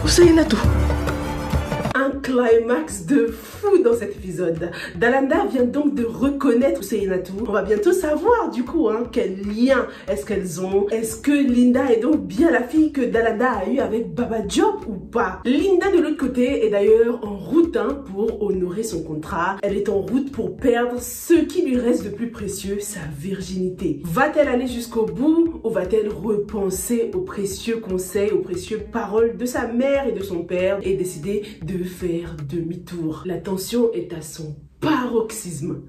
Ousainatou. Un climax de fou dans cet épisode. Dalanda vient donc de reconnaître Ousainatou. On va bientôt savoir du coup quel lien est-ce qu'elles ont. Est-ce que Linda est donc bien la fille que Dalanda a eue avec Baba Diop ou pas? Linda de l'autre côté est d'ailleurs en route pour honorer son contrat. Elle est en route pour perdre ce qui lui reste de plus précieux, sa virginité. Va-t-elle aller jusqu'au bout ou va-t-elle repenser aux précieux conseils, aux précieuses paroles de sa mère et de son père et décider de faire demi-tour? La tension est à son paroxysme.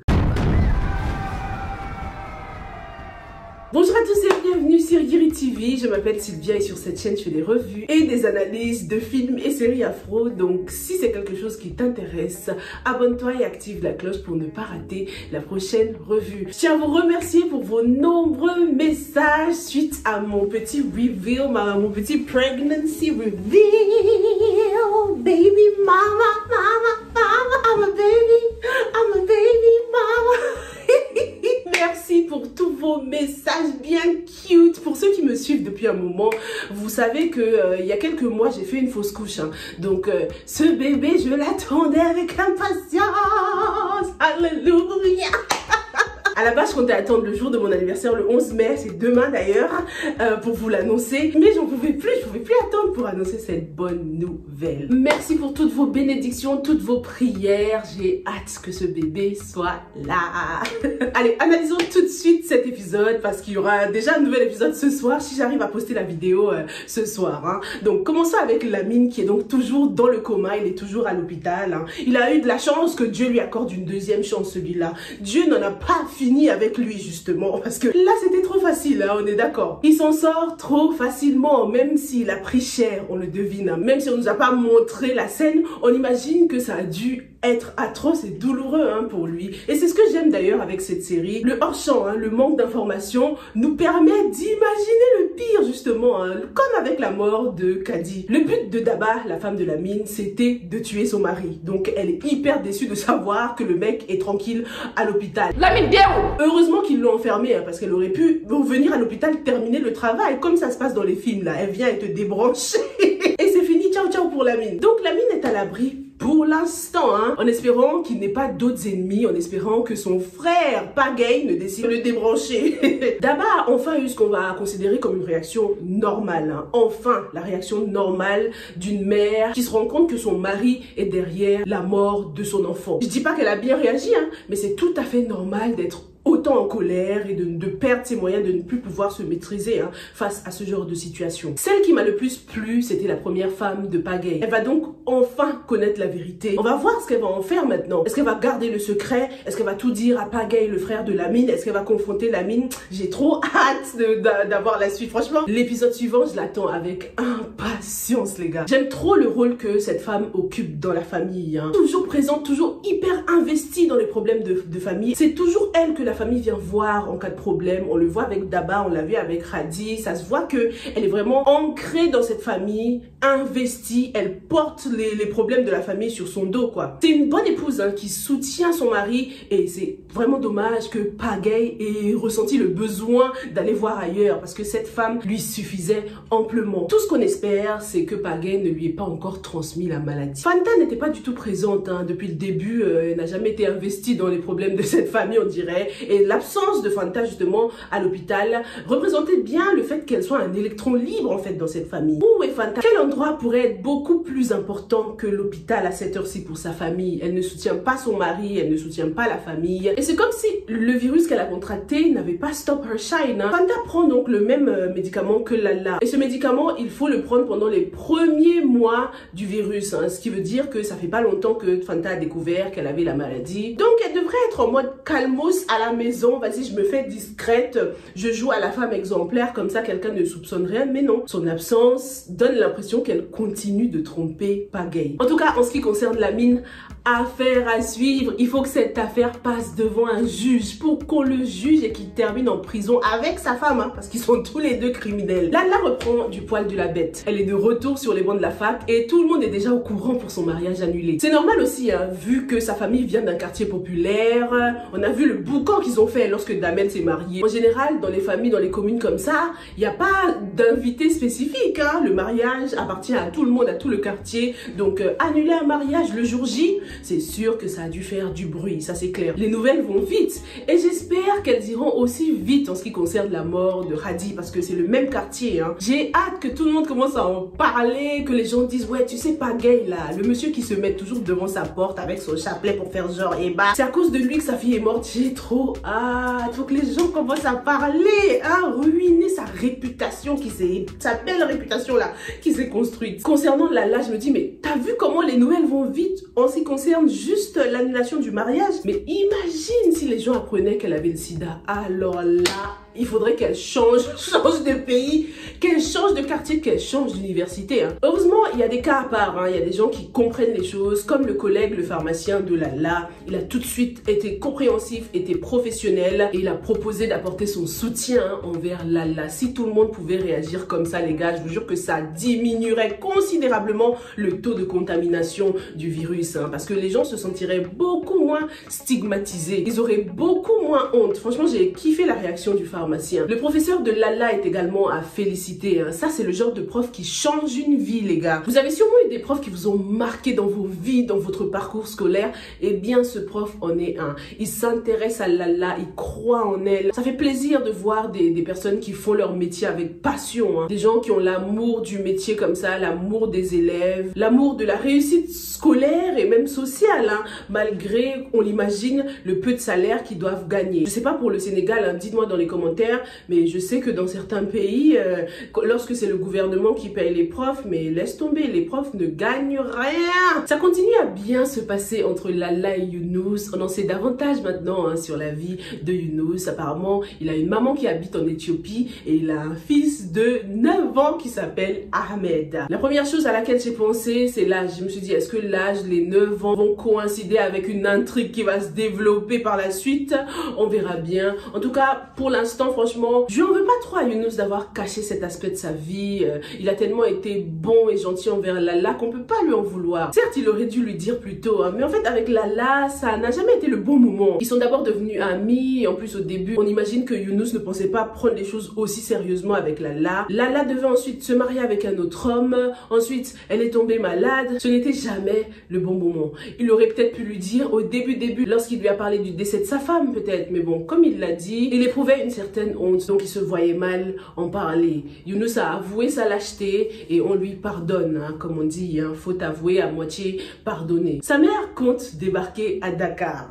Bonjour à tous et bienvenue sur Yiri TV, je m'appelle Sylvia et sur cette chaîne je fais des revues et des analyses de films et séries afro. Donc si c'est quelque chose qui t'intéresse, abonne-toi et active la cloche pour ne pas rater la prochaine revue. Je tiens à vous remercier pour vos nombreux messages suite à mon petit reveal, mon petit pregnancy reveal. Baby mama, I'm a baby mama. Merci pour tous vos messages bien cute. Pour ceux qui me suivent depuis un moment, vous savez que il y a quelques mois j'ai fait une fausse couche. Donc ce bébé je l'attendais avec impatience. Alléluia. À la base, je comptais attendre le jour de mon anniversaire, le 11 mai, c'est demain d'ailleurs, pour vous l'annoncer. Mais je pouvais plus attendre pour annoncer cette bonne nouvelle. Merci pour toutes vos bénédictions, toutes vos prières. J'ai hâte que ce bébé soit là. Allez, analysons tout de suite cet épisode parce qu'il y aura déjà un nouvel épisode ce soir si j'arrive à poster la vidéo ce soir. Donc, commençons avec Lamine qui est donc toujours dans le coma, il est toujours à l'hôpital. Il a eu de la chance que Dieu lui accorde une deuxième chance, celui-là. Dieu n'en a pas fini avec lui justement parce que là c'était trop facile, on est d'accord. Il s'en sort trop facilement, même s'il a pris cher, on le devine. Même si on nous a pas montré la scène, on imagine que ça a dû être atroce et douloureux pour lui. Et c'est ce que j'aime d'ailleurs avec cette série. Le hors-champ, le manque d'informations nous permet d'imaginer le pire justement, comme avec la mort de Kadi. Le but de Daba, la femme de Lamine, c'était de tuer son mari. Donc elle est hyper déçue de savoir que le mec est tranquille à l'hôpital. Lamine, heureusement qu'ils l'ont enfermée parce qu'elle aurait pu venir à l'hôpital terminer le travail comme ça se passe dans les films là. Elle vient et te débranche et c'est fini, ciao ciao pour Lamine. Donc Lamine est à l'abri pour l'instant, en espérant qu'il n'ait pas d'autres ennemis, en espérant que son frère Pagay ne décide de le débrancher. Daba a enfin eu ce qu'on va considérer comme une réaction normale. Enfin, la réaction normale d'une mère qui se rend compte que son mari est derrière la mort de son enfant. Je dis pas qu'elle a bien réagi, mais c'est tout à fait normal d'être autant en colère et de perdre ses moyens, de ne plus pouvoir se maîtriser face à ce genre de situation. Celle qui m'a le plus plu, c'était la première femme de Pagay. Elle va donc enfin connaître la vérité. On va voir ce qu'elle va en faire maintenant. Est-ce qu'elle va garder le secret? Est-ce qu'elle va tout dire à Pagay, le frère de Lamine? Est-ce qu'elle va confronter Lamine? J'ai trop hâte d'avoir la suite. Franchement, l'épisode suivant, je l'attends avec impatience, les gars. J'aime trop le rôle que cette femme occupe dans la famille. Toujours présente, toujours hyper investie dans les problèmes de famille. C'est toujours elle que la famille vient voir en cas de problème. On le voit avec Daba, on l'a vu avec Radi. Ça se voit que elle est vraiment ancrée dans cette famille, investie. Elle porte les problèmes de la famille sur son dos, quoi. C'est une bonne épouse qui soutient son mari et c'est vraiment dommage que Pagay ait ressenti le besoin d'aller voir ailleurs parce que cette femme lui suffisait amplement. Tout ce qu'on espère, c'est que Pagay ne lui ait pas encore transmis la maladie. Fanta n'était pas du tout présente depuis le début. Elle n'a jamais été investie dans les problèmes de cette famille, on dirait. Et l'absence de Fanta justement à l'hôpital représentait bien le fait qu'elle soit un électron libre en fait dans cette famille. Où est Fanta? Quel endroit pourrait être beaucoup plus important que l'hôpital à cette heure-ci pour sa famille? Elle ne soutient pas son mari, elle ne soutient pas la famille. Et c'est comme si le virus qu'elle a contracté n'avait pas stop her shine. Fanta prend donc le même médicament que Lala. Et ce médicament, il faut le prendre pendant les premiers mois du virus. Ce qui veut dire que ça fait pas longtemps que Fanta a découvert qu'elle avait la maladie. Donc elle devrait être en mode calmos à la maison, vas-y je me fais discrète, je joue à la femme exemplaire, comme ça quelqu'un ne soupçonne rien, mais non, son absence donne l'impression qu'elle continue de tromper Pagay. En tout cas, en ce qui concerne Lamine, Affaire à suivre, il faut que cette affaire passe devant un juge pour qu'on le juge et qu'il termine en prison avec sa femme, hein, parce qu'ils sont tous les deux criminels. Lala reprend du poil de la bête. Elle est de retour sur les bancs de la fac et tout le monde est déjà au courant pour son mariage annulé. C'est normal aussi, hein, vu que sa famille vient d'un quartier populaire. On a vu le boucan qu'ils ont fait lorsque Damel s'est marié. En général, dans les familles, dans les communes comme ça, il n'y a pas d'invité spécifique, hein. Le mariage appartient à tout le monde, à tout le quartier. Donc annuler un mariage le jour J, c'est sûr que ça a dû faire du bruit, ça c'est clair. Les nouvelles vont vite et j'espère qu'elles iront aussi vite en ce qui concerne la mort de Hadi parce que c'est le même quartier, hein. J'ai hâte que tout le monde commence à en parler, que les gens disent ouais tu sais pas gay là, le monsieur qui se met toujours devant sa porte avec son chapelet pour faire genre et bah c'est à cause de lui que sa fille est morte. J'ai trop hâte, faut que les gens commencent à parler, hein, ruiner sa réputation sa belle réputation là qui s'est construite. Concernant Lala, je me dis mais t'as vu comment les nouvelles vont vite en ce qui concerne juste l'annulation du mariage? Mais imagine si les gens apprenaient qu'elle avait le sida. Alors là, il faudrait qu'elle change de pays, qu'elle change de quartier, qu'elle change d'université, hein. Heureusement, il y a des cas à part, hein. Il y a des gens qui comprennent les choses, comme le collègue, le pharmacien de Lala. Il a tout de suite été compréhensif, été professionnel et il a proposé d'apporter son soutien, hein, envers Lala. Si tout le monde pouvait réagir comme ça, les gars, je vous jure que ça diminuerait considérablement le taux de contamination du virus, hein, parce que les gens se sentiraient beaucoup moins stigmatisés. Ils auraient beaucoup moins honte. Franchement, j'ai kiffé la réaction du pharmacien. Le professeur de Lala est également à féliciter, hein. Ça, c'est le genre de prof qui change une vie, les gars. Vous avez sûrement eu des profs qui vous ont marqué dans vos vies, dans votre parcours scolaire. Eh bien, ce prof en est un. Il s'intéresse à Lala, il croit en elle. Ça fait plaisir de voir des personnes qui font leur métier avec passion, hein. Des gens qui ont l'amour du métier comme ça, l'amour des élèves, l'amour de la réussite scolaire et même sociale, hein, malgré, on l'imagine, le peu de salaire qu'ils doivent gagner. Je sais pas pour le Sénégal, hein, dites-moi dans les commentaires, mais je sais que dans certains pays, lorsque c'est le gouvernement qui paye les profs, mais laisse tomber, les profs ne gagnent rien. Ça continue à bien se passer entre Lala et Younous. On en sait davantage maintenant, hein, sur la vie de Younous. Apparemment, il a une maman qui habite en Éthiopie et il a un fils de 9 ans qui s'appelle Ahmed. La première chose à laquelle j'ai pensé, c'est l'âge. Je me suis dit, est-ce que l'âge, les 9 ans, vont coïncider avec une intrigue qui va se développer par la suite? On verra bien. En tout cas, pour l'instant, franchement, je n'en veux pas trop à Younous d'avoir caché cet aspect de sa vie. Il a tellement été bon et gentil envers Lala qu'on peut pas lui en vouloir. Certes, il aurait dû lui dire plus tôt, hein, mais en fait, avec Lala, ça n'a jamais été le bon moment. Ils sont d'abord devenus amis et en plus, au début, on imagine que Younous ne pensait pas prendre les choses aussi sérieusement avec Lala. Lala devait ensuite se marier avec un autre homme. Ensuite, elle est tombée malade. Ce n'était jamais le bon moment. Il aurait peut-être pu lui dire au début, lorsqu'il lui a parlé du décès de sa femme, peut-être. Mais bon, comme il l'a dit, il éprouvait une certaine honte, donc il se voyait mal en parler. Younous a avoué sa lâcheté et on lui pardonne, hein, comme on dit, hein, faut avouer à moitié pardonner. Sa mère compte débarquer à Dakar.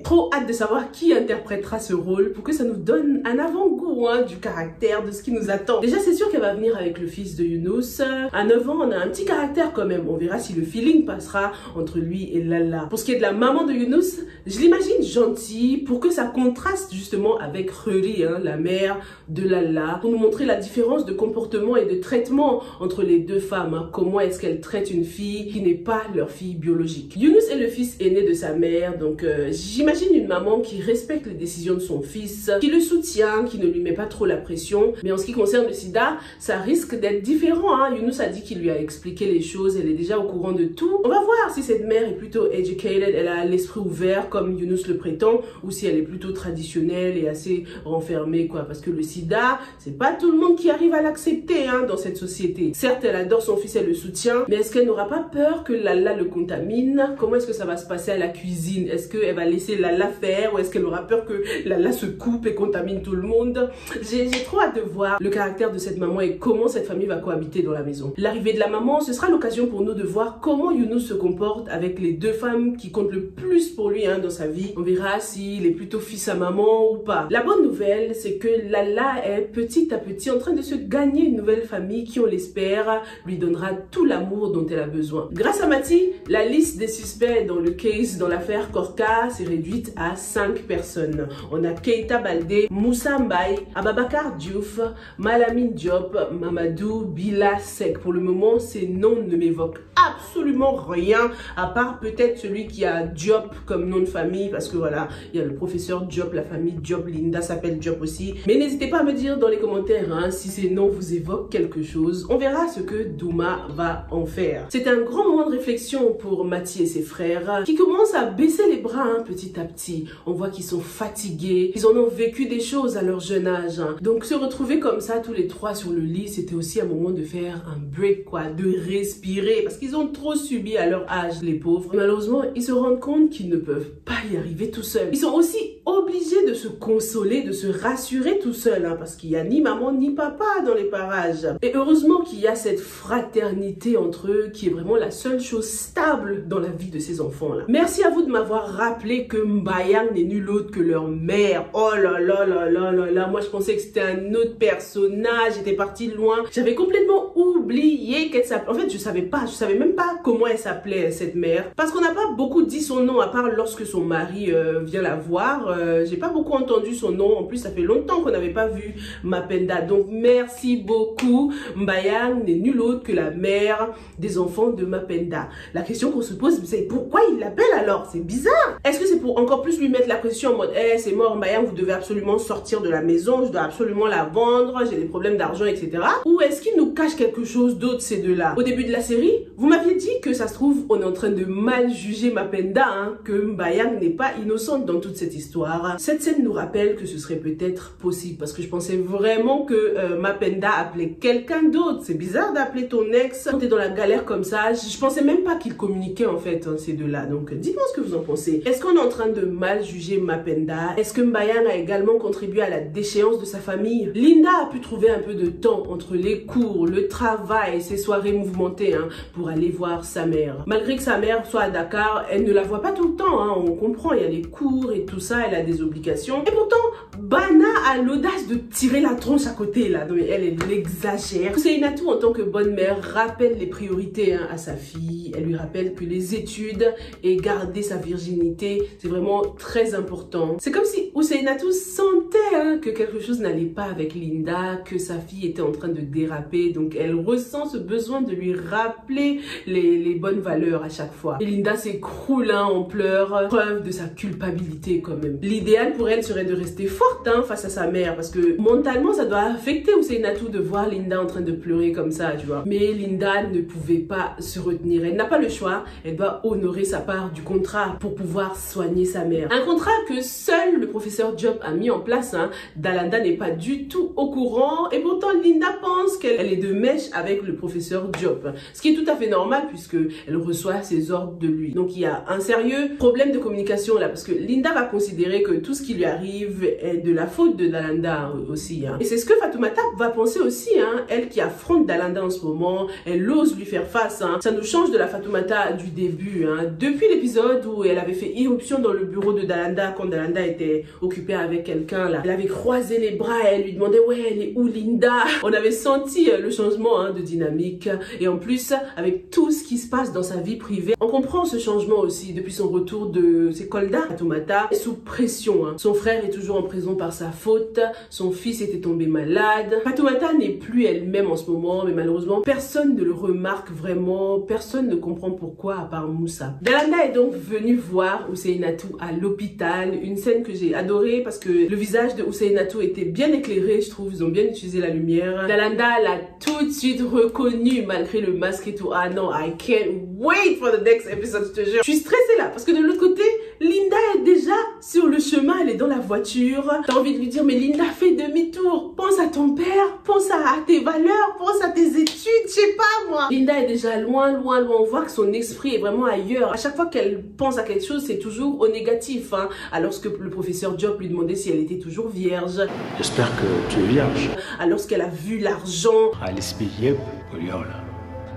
Trop hâte de savoir qui interprétera ce rôle pour que ça nous donne un avant-goût, hein, du caractère, de ce qui nous attend. Déjà, c'est sûr qu'elle va venir avec le fils de Younous. À 9 ans, on a un petit caractère quand même. On verra si le feeling passera entre lui et Lala. Pour ce qui est de la maman de Younous, je l'imagine gentille pour que ça contraste justement avec Kheury, hein, la mère de Lala, pour nous montrer la différence de comportement et de traitement entre les deux femmes, hein. Comment est-ce qu'elle traite une fille qui n'est pas leur fille biologique. Younous est le fils aîné de sa mère, donc j'imagine une maman qui respecte les décisions de son fils, qui le soutient, qui ne lui met pas trop la pression. Mais en ce qui concerne le sida, ça risque d'être différent, hein. Younous a dit qu'il lui a expliqué les choses, elle est déjà au courant de tout. On va voir si cette mère est plutôt educated, elle a l'esprit ouvert comme Younous le prétend, ou si elle est plutôt traditionnelle et assez renfermée, quoi. Parce que le sida, c'est pas tout le monde qui arrive à l'accepter, hein, dans cette société. Certes, elle adore son fils, elle le soutient, mais est-ce qu'elle n'aura pas peur que Lala le contamine? Comment est-ce que ça va se passer à la cuisine? Est-ce qu'elle va laisser Lala faire ou est-ce qu'elle aura peur que Lala se coupe et contamine tout le monde? J'ai trop hâte de voir le caractère de cette maman et comment cette famille va cohabiter dans la maison. L'arrivée de la maman, ce sera l'occasion pour nous de voir comment Younous se comporte avec les deux femmes qui comptent le plus pour lui, hein, dans sa vie. On verra s'il est plutôt fils à maman ou pas. La bonne nouvelle, c'est que Lala est petit à petit en train de se gagner une nouvelle famille qui, on l'espère, lui donnera tout l'amour dont elle a besoin. Grâce à Mati, la liste des suspects dans le case, dans l'affaire Korka, s'est réduite à 5 personnes. On a Keita Baldé, Moussa Mbaye, Ababakar Diouf, Malamine Diop, Mamadou Bila Sek. Pour le moment, ces noms ne m'évoquent absolument rien, à part peut-être celui qui a Diop comme nom de famille, parce que voilà, il y a le professeur Diop, la famille Diop, Linda s'appelle Diop aussi. Mais n'hésitez pas à me dire dans les commentaires hein, si ces noms vous évoquent quelque chose. On verra ce que Douma va en faire. C'est un grand moment de réflexion pour Mati et ses frères, qui commencent à baisser les bras hein, petit à petit. On voit qu'ils sont fatigués, ils en ont vécu des choses à leur jeune âge. Hein. Donc se retrouver comme ça tous les trois sur le lit, c'était aussi un moment de faire un break, quoi, de respirer, parce qu'ils ont trop subi à leur âge, les pauvres. Malheureusement, ils se rendent compte qu'ils ne peuvent pas y arriver tout seuls. Ils sont aussi obligés de se consoler, de se rassurer tout seuls, hein, parce qu'il n'y a ni maman ni papa dans les parages. Et heureusement qu'il y a cette fraternité entre eux qui est vraiment la seule chose stable dans la vie de ces enfants-là. Merci à vous de m'avoir rappelé que Mbayang n'est nul autre que leur mère. Oh là là là là là là, moi je pensais que c'était un autre personnage, j'étais partie loin. J'avais complètement oublié qu'elle s'appelait. En fait, je savais même pas comment elle s'appelait cette mère. Parce qu'on n'a pas beaucoup dit son nom, à part lorsque son mari vient la voir. J'ai pas beaucoup entendu son nom. En plus, ça fait longtemps qu'on n'avait pas vu Mapenda. Donc, merci beaucoup. Mbayang n'est nul autre que la mère des enfants de Mapenda. La question qu'on se pose, c'est pourquoi il l'appelle alors? C'est bizarre. Est-ce que c'est pour encore plus lui mettre la pression en mode, hey, c'est mort Mbayang, vous devez absolument sortir de la maison, je dois absolument la vendre, j'ai des problèmes d'argent, etc. Ou est-ce qu'il nous cache quelque chose d'autre, ces deux-là? Au début de la série, vous m'aviez dit que ça se trouve, on est en train de mal juger Mapenda, hein, que Mbayang n'est pas innocente dans toute cette histoire. Cette scène nous rappelle que ce serait peut-être possible, parce que je pensais vraiment que Mapenda appelait quelqu'un d'autre. C'est bizarre d'appeler ton ex quand t'es dans la galère comme ça. Je pensais même pas qu'ils communiquaient en fait, hein, ces deux-là. Donc dites-moi ce que vous en pensez. Est-ce qu'on est en train de mal juger Mapenda? Est-ce que Mbayang a également contribué à la déchéance de sa famille? Linda a pu trouver un peu de temps entre les cours, le travail, ses soirées mouvementées hein, pour aller voir sa mère. Malgré que sa mère soit à Dakar, elle ne la voit pas tout le temps. Hein, on comprend, il y a les cours et tout ça, elle a des obligations. Et pourtant, Bana a l'audace de tirer la tronche à côté là. Donc elle exagère. Ousseynatou, en tant que bonne mère, rappelle les priorités hein, à sa fille. Elle lui rappelle que les études et garder sa virginité, c'est vraiment très important. C'est comme si Ousseynatou sentait hein, que quelque chose n'allait pas avec Linda, que sa fille était en train de déraper. Donc elle ressent ce besoin de lui rappeler les bonnes valeurs à chaque fois. Et Linda s'écroule hein, en pleurs, preuve de sa culpabilité quand même. L'idéal pour elle serait de rester forte hein, face à sa mère, parce que mentalement ça doit affecter Ousseynatou de voir Linda en train de pleurer comme ça, tu vois. Mais Linda ne pouvait pas se retenir. Elle n'a pas le choix. Elle doit honorer sa part du contrat pour pouvoir soigner sa mère. Un contrat que seul le professeur Diop a mis en place. Hein. Dalanda n'est pas du tout au courant et pourtant Linda pense qu'elle est de mèche avec le professeur Diop. Ce qui est tout à fait normal puisque elle reçoit ses ordres de lui. Donc il y a un sérieux problème de communication là, parce que Linda va considérer que tout ce qui lui arrive est de la faute de Dalanda aussi. Hein. Et c'est ce que Fatoumata va penser aussi. Hein. Elle qui affronte Dalanda en ce moment, elle ose lui faire face. Hein. Ça nous change de la Fatoumata du début. Hein. Depuis l'épisode où elle avait fait irruption dans le bureau de Dalanda quand Dalanda était occupée avec quelqu'un là, elle avait croisé les bras et elle lui demandait ouais elle est où Linda. On avait senti le changement hein, de dynamique et en plus avec tout ce qui se passe dans sa vie privée, on comprend ce changement aussi depuis son retour de ses Kolda. Fatoumata est sous pression. Hein. Son frère est toujours en prison par sa faute, son fils était tombé malade. Fatoumata n'est plus elle-même en ce moment, mais malheureusement personne ne le remarque vraiment, personne ne comprend pourquoi à part Moussa. Dalanda est donc venue voir Ousseynatou à l'hôpital, une scène que j'ai adorée parce que le visage de Ousseynatou était bien éclairé, je trouve, ils ont bien utilisé la lumière. Dalanda l'a tout de suite reconnu malgré le masque et tout. Ah non, I can't wait for the next episode, je te jure. Je suis stressée là parce que de l'autre côté, Linda est déjà sur le chemin, elle est dans la voiture. T'as envie de lui dire mais Linda, fais demi-tour, pense à ton père, pense à tes valeurs, pense à tes études, je sais pas moi. Linda est déjà loin, loin, loin. On voit que son esprit est vraiment ailleurs. À chaque fois qu'elle pense à quelque chose, c'est toujours au négatif. Hein. Alors que le professeur Diop lui demandait si elle était toujours vierge. J'espère que tu es vierge. Alors qu'elle a vu l'argent.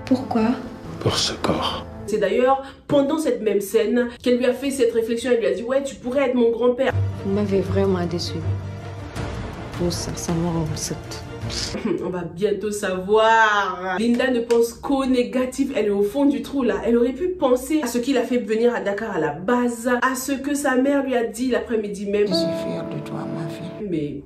Pourquoi? Pour ce corps. C'est d'ailleurs pendant cette même scène qu'elle lui a fait cette réflexion. Elle lui a dit ouais, tu pourrais être mon grand-père. Vous m'avez vraiment déçu. Pour ça, ça me rend On va bientôt savoir. Linda ne pense qu'au négatif. Elle est au fond du trou là. Elle aurait pu penser à ce qu'il a fait venir à Dakar à la base, à ce que sa mère lui a dit l'après-midi même. Je suis fière de toi, ma fille. Mais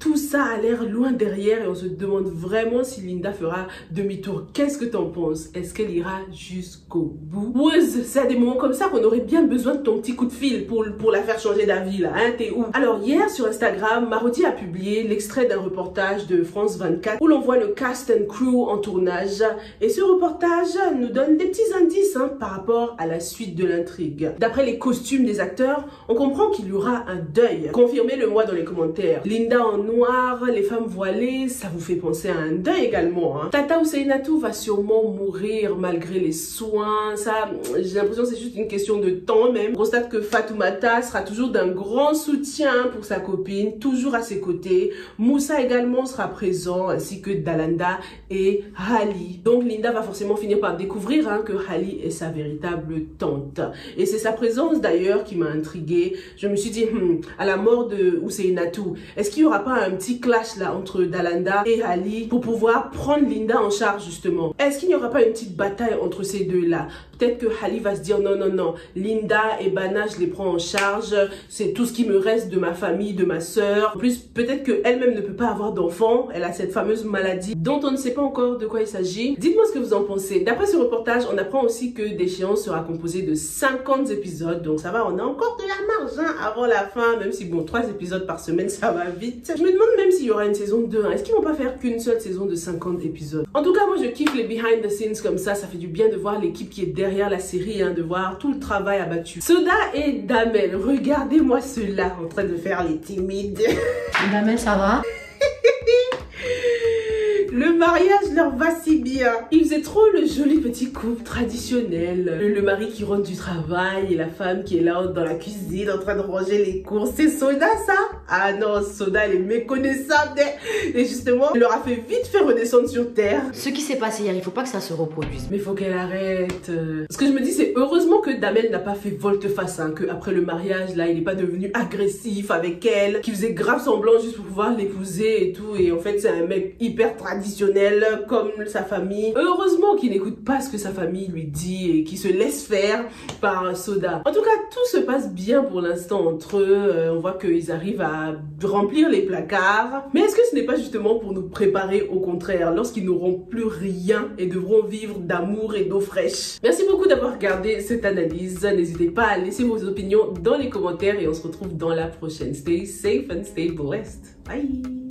tout ça a l'air loin derrière et on se demande vraiment si Linda fera demi-tour. Qu'est-ce que t'en penses? Est-ce qu'elle ira jusqu'au bout? Woz, c'est à des moments comme ça qu'on aurait bien besoin de ton petit coup de fil pour la faire changer d'avis là, hein, t'es où? Alors hier sur Instagram, Marodi a publié l'extrait d'un reportage de France 24 où l'on voit le cast and crew en tournage et ce reportage nous donne des petits indices par rapport à la suite de l'intrigue. D'après les costumes des acteurs, on comprend qu'il y aura un deuil. Confirmez-le moi dans les commentaires. Linda en noir, les femmes voilées, ça vous fait penser à un deuil également. Tata Ousseynatou va sûrement mourir malgré les soins. Ça, j'ai l'impression que c'est juste une question de temps même. On constate que Fatoumata sera toujours d'un grand soutien pour sa copine, toujours à ses côtés. Moussa également sera présent, ainsi que Dalanda et Hali. Donc Linda va forcément finir par découvrir que Hali est sa véritable tante. Et c'est sa présence d'ailleurs qui m'a intriguée. Je me suis dit, à la mort de Ousseynatou, est-ce qu'il n'y aura pas un petit clash là entre Dalanda et Ali pour pouvoir prendre Linda en charge justement? Est-ce qu'il n'y aura pas une petite bataille entre ces deux là? Peut-être que Ali va se dire non, non, non, Linda et Bana, je les prends en charge, c'est tout ce qui me reste de ma famille, de ma sœur. En plus, peut-être qu'elle-même ne peut pas avoir d'enfant, elle a cette fameuse maladie dont on ne sait pas encore de quoi il s'agit. Dites-moi ce que vous en pensez. D'après ce reportage, on apprend aussi que Déchéance sera composée de 50 épisodes, donc ça va, on a encore de la marge avant la fin, même si bon, 3 épisodes par semaine, ça va vite. Je me demande même s'il y aura une saison 2, est-ce qu'ils vont pas faire qu'une seule saison de 50 épisodes? En tout cas, moi je kiffe les behind the scenes comme ça fait du bien de voir l'équipe qui est derrière la série, de voir tout le travail abattu. Soda et Damel, regardez-moi ceux-là en train de faire les timides. Damel, ça va? Le mariage leur va si bien. Ils faisaient trop le joli petit couple traditionnel. Le mari qui rentre du travail et la femme qui est là dans la cuisine en train de ranger les courses. C'est Soda ça? Ah non, Soda elle est méconnaissable. Et justement, elle leur a fait vite faire redescendre sur terre. Ce qui s'est passé hier, il faut pas que ça se reproduise. Mais faut qu'elle arrête. Ce que je me dis, c'est heureusement que Damel n'a pas fait volte-face, que après le mariage là, il n'est pas devenu agressif avec elle, qui faisait grave semblant juste pour pouvoir l'épouser et tout. Et en fait, c'est un mec hyper traditionnel comme sa famille. Heureusement qu'il n'écoute pas ce que sa famille lui dit et qu'il se laisse faire par Soda. En tout cas, tout se passe bien pour l'instant entre eux. On voit qu'ils arrivent à remplir les placards. Mais est-ce que ce n'est pas justement pour nous préparer au contraire lorsqu'ils n'auront plus rien et devront vivre d'amour et d'eau fraîche? Merci beaucoup d'avoir regardé cette analyse. N'hésitez pas à laisser vos opinions dans les commentaires et on se retrouve dans la prochaine. Stay safe and stay blessed. Bye!